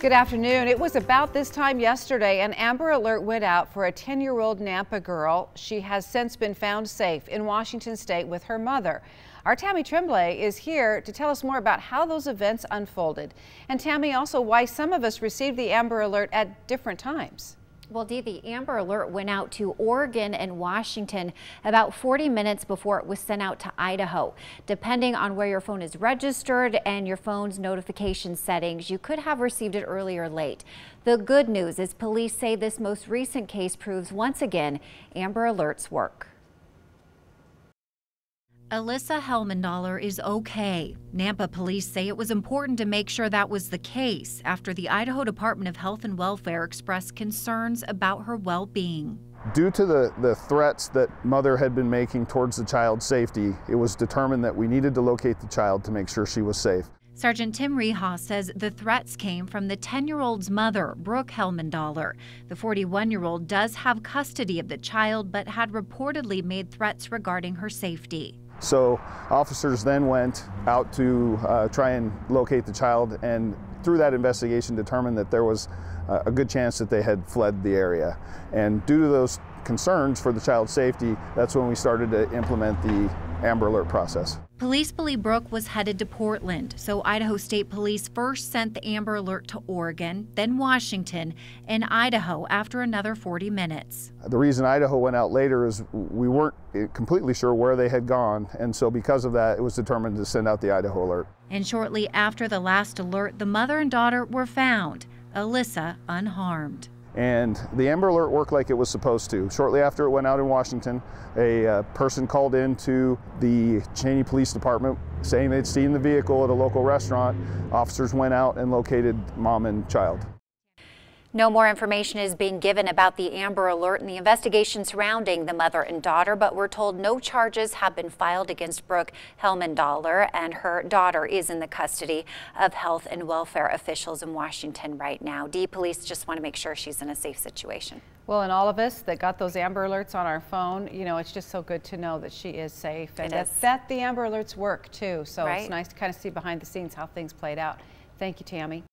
Good afternoon. It was about this time yesterday an Amber Alert went out for a 10-year-old Nampa girl. She has since been found safe in Washington State with her mother. Our Tammy Tremblay is here to tell us more about how those events unfolded. And Tammy, also why some of us received the Amber Alert at different times. Well, Dee, the Amber Alert went out to Oregon and Washington about 40 minutes before it was sent out to Idaho. Depending on where your phone is registered and your phone's notification settings, you could have received it early or late. The good news is police say this most recent case proves once again Amber Alerts work. Alyssa Helmendaler is okay. Nampa police say it was important to make sure that was the case after the Idaho Department of Health and Welfare expressed concerns about her well-being. Due to the threats that mother had been making towards the child's safety, it was determined that we needed to locate the child to make sure she was safe. Sergeant Tim Reha says the threats came from the 10-year-old's mother, Brooke Helmendaler. The 41-year-old does have custody of the child, but had reportedly made threats regarding her safety. So officers then went out to try and locate the child, and through that investigation determined that there was a good chance that they had fled the area. And due to those concerns for the child's safety, that's when we started to implement the Amber Alert process. Police believe Brooke was headed to Portland, so Idaho State Police first sent the Amber Alert to Oregon, then Washington, and Idaho after another 40 minutes. The reason Idaho went out later is we weren't completely sure where they had gone, and so because of that, it was determined to send out the Idaho Alert. And shortly after the last alert, the mother and daughter were found, Alyssa unharmed. And the Amber Alert worked like it was supposed to. Shortly after it went out in Washington, a person called into the Cheney Police Department saying they'd seen the vehicle at a local restaurant. Officers went out and located mom and child. No more information is being given about the Amber Alert and the investigation surrounding the mother and daughter, but we're told no charges have been filed against Brooke Helmendaler, and her daughter is in the custody of health and welfare officials in Washington right now. Police just want to make sure she's in a safe situation. Well, and all of us that got those Amber Alerts on our phone, you know, it's just so good to know that she is safe and that the Amber Alerts work too. So It's nice to kind of see behind the scenes how things played out. Thank you, Tammy.